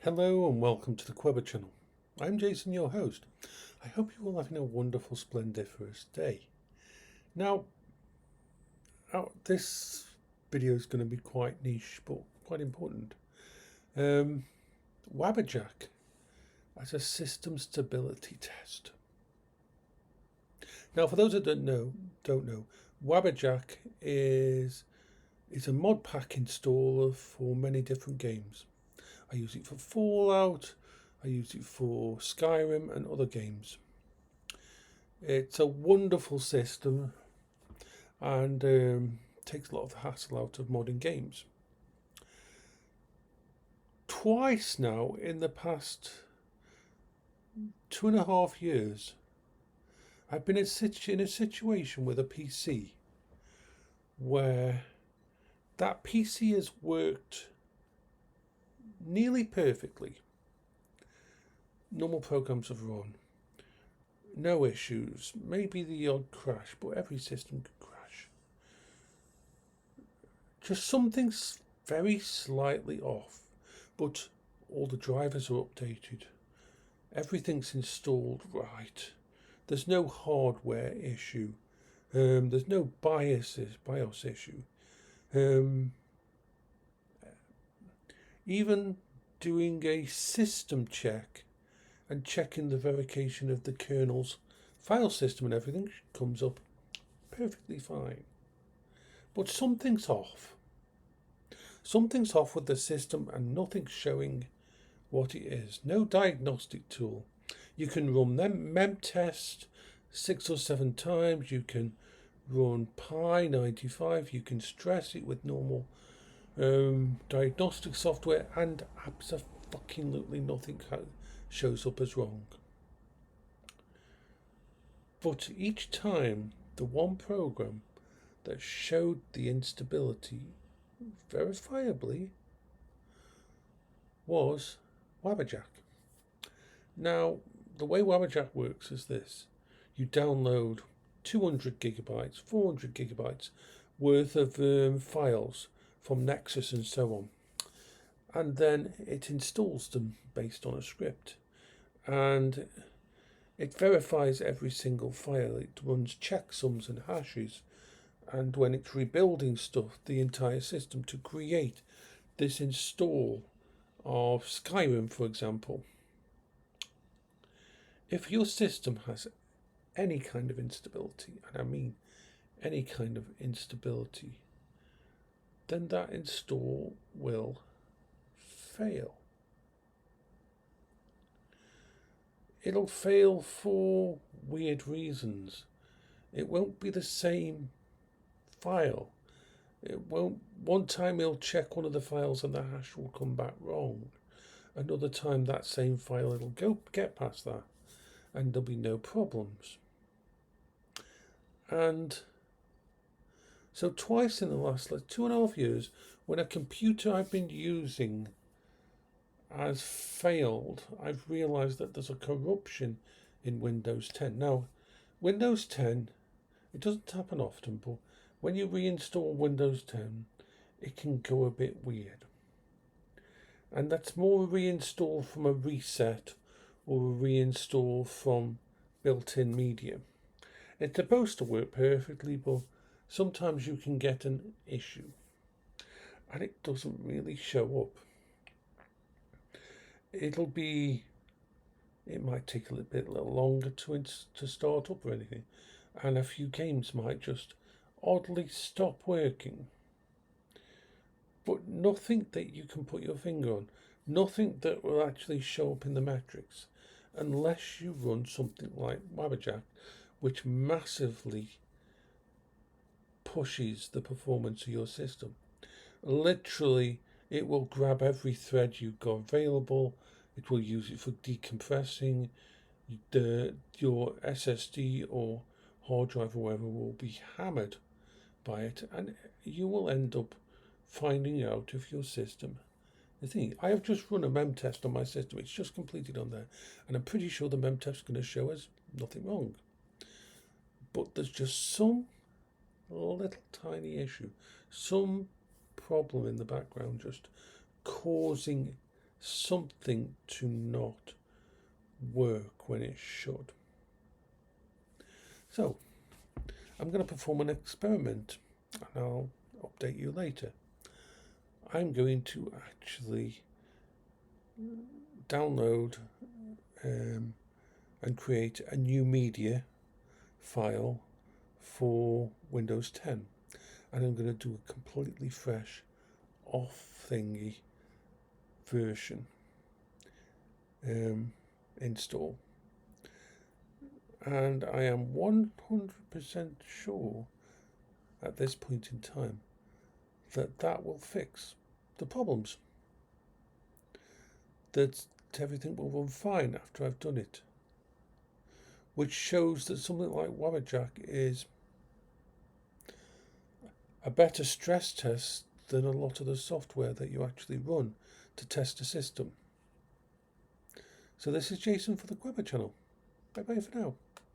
Hello and welcome to the Quibber channel. I'm Jason, your host. I hope you're all having a wonderful, splendiferous day. Now, this video is going to be quite niche, but quite important. Wabbajack as a system stability test. Now, for those that don't know, Wabbajack is a mod pack installer for many different games. I use it for Fallout, I use it for Skyrim and other games. It's a wonderful system and takes a lot of the hassle out of modding games. Twice now in the past 2.5 years, I've been in a situation with a PC where that PC has worked nearly perfectly. Normal programs have run. No issues. Maybe the odd crash, but every system could crash. Just something's very slightly off, but all the drivers are updated. Everything's installed right. There's no hardware issue. There's no BIOS issue. Even doing a system check and checking the verification of the kernel's file system and everything comes up perfectly fine. But something's off. Something's off with the system and nothing's showing what it is. No diagnostic tool. You can run mem test 6 or 7 times. You can run Pi 95. You can stress it with normal diagnostic software, and absolutely nothing shows up as wrong. But each time, the one program that showed the instability verifiably was Wabbajack. Now, the way Wabbajack works is this: you download 200 gigabytes, 400 gigabytes worth of files from Nexus and so on, and then it installs them based on a script, and it verifies every single file. It runs checksums and hashes, and when it's rebuilding stuff, the entire system, to create this install of Skyrim, for example. If your system has any kind of instability, and I mean any kind of instability, then that install will fail. It'll fail for weird reasons. It won't be the same file. It won't. One time it'll check one of the files and the hash will come back wrong. Another time that same file, it'll get past that and there'll be no problems. And so twice in the last 2.5 years, when a computer I've been using has failed, I've realised that there's a corruption in Windows 10. Now, Windows 10, it doesn't happen often, but when you reinstall Windows 10, it can go a bit weird. And that's more a reinstall from a reset or a reinstall from built-in media. It's supposed to work perfectly, but sometimes you can get an issue and it doesn't really show up. It might take a little longer to start up or anything, and a few games might just oddly stop working. But nothing that you can put your finger on, nothing that will actually show up in the metrics, unless you run something like Wabbajack, which massively pushes the performance of your system. Literally, it will grab every thread you've got available. It will use it for decompressing. Your SSD or hard drive or whatever will be hammered by it, and you will end up finding out if your system is thinking. I have just run a mem test on my system. It's just completed on there, and I'm pretty sure the mem test is going to show us nothing wrong. But there's just some little tiny issue, some problem in the background just causing something to not work when it should. So, I'm going to perform an experiment and I'll update you later. I'm going to actually download and create a new media file for Windows 10, and I'm going to do a completely fresh off thingy version install, and I am 100% sure at this point in time that will fix the problems, that everything will run fine after I've done it, which shows that something like Wabbajack is a better stress test than a lot of the software that you actually run to test a system. So this is Jason for the Webber channel. Bye bye for now.